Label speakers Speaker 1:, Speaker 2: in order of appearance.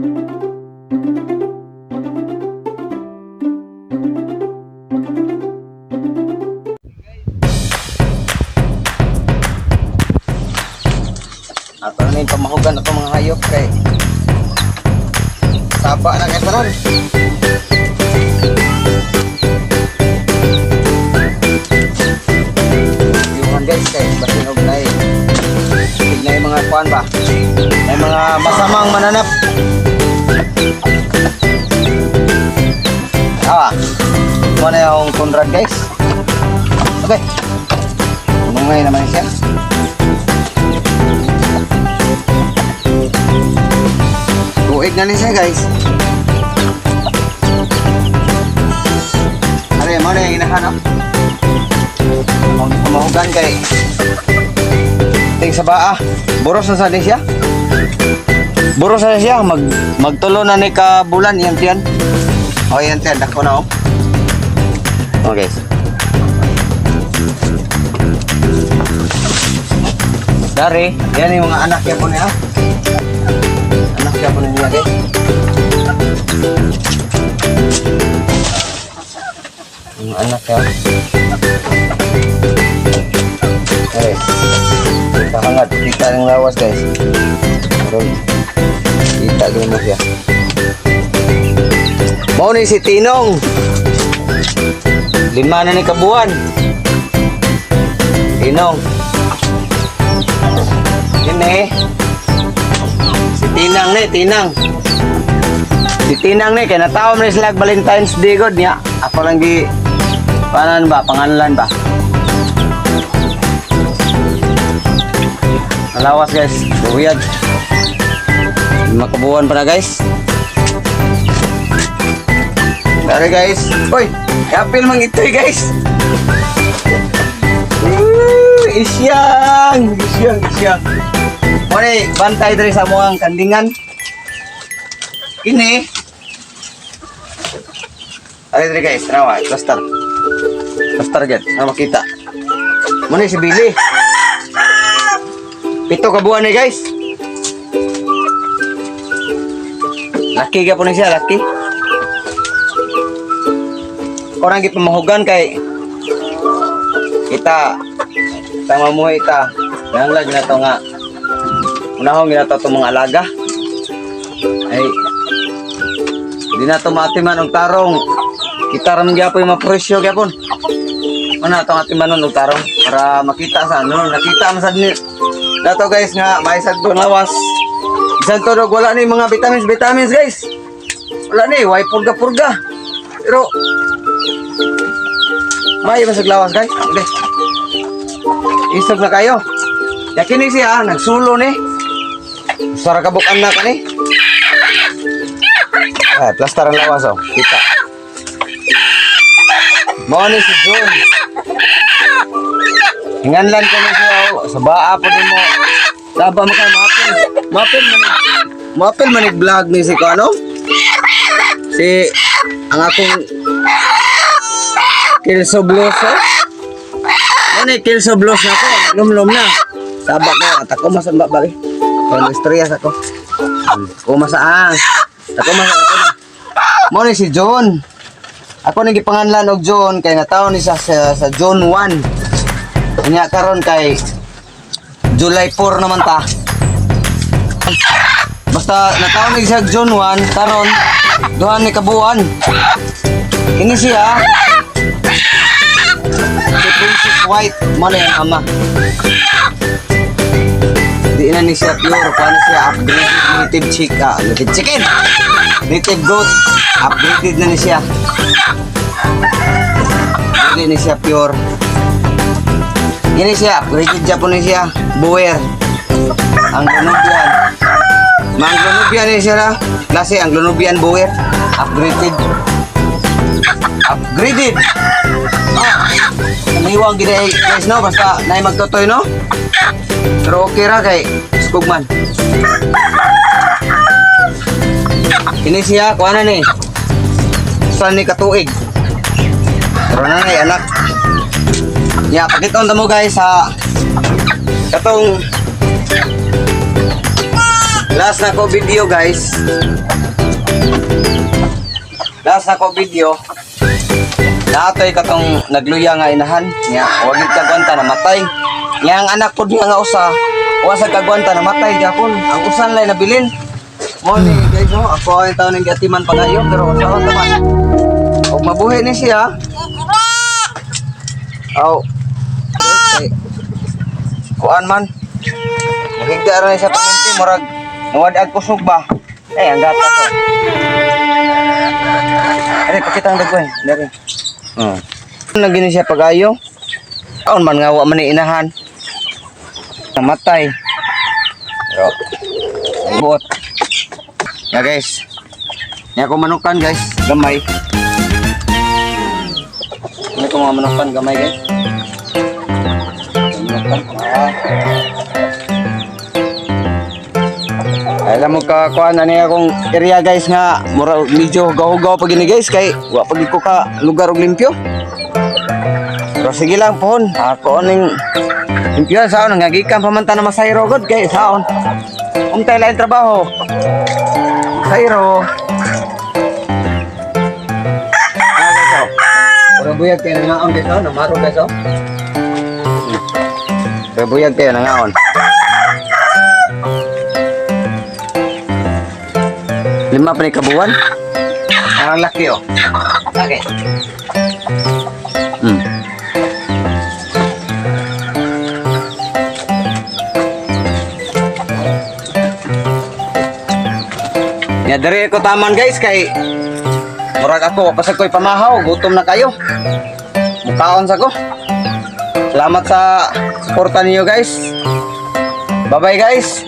Speaker 1: Ato na yung pamahugan ako mga hayop kay saba na kay tanan. Yung guys kay basinog na tignan yung mga kuan ba, may mga masamang mananap. Muna yung Conrad guys. Okay, umungay naman siya. Buig na rin siya guys. Ano yung hinahanap? Mahugan kay ting sa baa. Buros na sa din siya. Buros na siya. Magtulo na ni kabulan. Yan tiyan. O yan tiyan. Dako na o. O guys. Dari. Yan yung mga anak niya po niya. Anak niya po niya guys. Yung anak niya. Guys. Kahangat. Kita ng lawas guys. Kita din mo siya. Mau ni si Tinong. 5 na ni kabuan. Tinong. Ini. Si Tinang ni, Tinang. Si Tinang ni, kaya natawa mo ni sila Valentine's Day God niya. Ako lang di, panan ba, pangalan ba? Nalawas guys, buwiyag. 5 kabuan pa na guys. Dari guys. Uy, kapil mang ito'y guys. Isyang. Muna, bantay dari sa muang kandingan. Ini. Ari dari guys, nawa, cluster. Cluster dyan, na makita. Muna si Billy. 7 kabuan ni guys. Laki ka po na siya, laki. Orang kita mahugan kay kita mamuhay ita. Yang lagi na to nga. Unahong ginato to mga alaga. Ay di na to matiman og tarong. Kita ra man gyapon yung mapresyo gyapon. Mana to atiman og tarong para makita sa ano, nakita man sad ni. Dato guys nga may sagdon lawas. Bisan to wala ni mga vitamins guys. Wala ni, way purga-purga. Pero may masag lawas guys. Okay. Isog na kayo. Yakin ni siya, nagsulo ni. Sara kabukan na ka ni. Ay, plaster ang lawas oh. Kita. Mo ni si John. Hinganlan ko ni siya oh. Sa baa po din mo. Taba mo kayo mapil manig vlog ni si ko ano? Si ang akong Kilsobloso. Ano Kilsoblos na ko. Lumlum na. Sabak ko. At ako masan ba bali. Kaya stress ako. Kumasaan. Ako masan ako na. Muna si John. Ako nang gipanganlan og John. Kaya nga taon ni sa John 1. Kanya karon kay July 4 naman ta. Basta nataon ni sa John 1. Karon duhan ni kabuan. Ini siya. Si Princess White, mana yang ama? Di na ni siya pure, paano siya upgraded native chicken, native chicken, native goat, upgraded na ni siya. Di ni siya pure. Ini siya, upgraded Japon ni siya, Boer, Anglo-Nubian. Anglo-Nubian ni siya na, klase Anglo-Nubian Boer, upgraded. Upgraded. Namiwang gina guys no, basta naay magtotoy no. Pero okay ra kay Skugman. Ini siya kuana ni. Saan ni katuig. Pero na ni anak. Ya, pakiton ta mo guys sa katong last na ko video guys. Last na ko video. Naatoy katong nagluya nga inahan. Nga, wagid kagwanta na matay. Nga ang anak po niya nga usa. Wa sa kagwanta na matay gyapon. Ang usan lay nabilin. Mo ni guys, no? Ako ay taon ng gatiman pa kayo, pero usaon naman. Og mabuhi ni siya. Aw. Okay. Kuan man. Magigda ra siya paminti murag nawad kusog ba. Ang gata ko. Ari pakita ang dagway, dari. Lagi ni siya pagayo. Aon man nga wa man ni inahan. Namatay. Pero buot. Ya guys. Nya ko manukan guys, gamay. Ini ko mga manukan gamay guys. Alam mo ka kuan ani akong area guys nga mura medyo gaw-gaw pag ini guys kay wa pag ko ka lugar og limpyo. Pero sige lang pohon, ako ning limpyo saon nga gikan pamanta na masayro god kay saon. Untay lain trabaho. Sayro. Pero buyag kayo nangaon guys oh, namaro guys oh. Pero buyag kayo nangaon. Lima pa ni kabuwan. Ang laki oh. Okay. Ya dari ko taman guys kay murag ako pasag ko'y pamahaw, gutom na kayo. Mukaon sa ko. Salamat sa suporta niyo guys. Bye bye guys.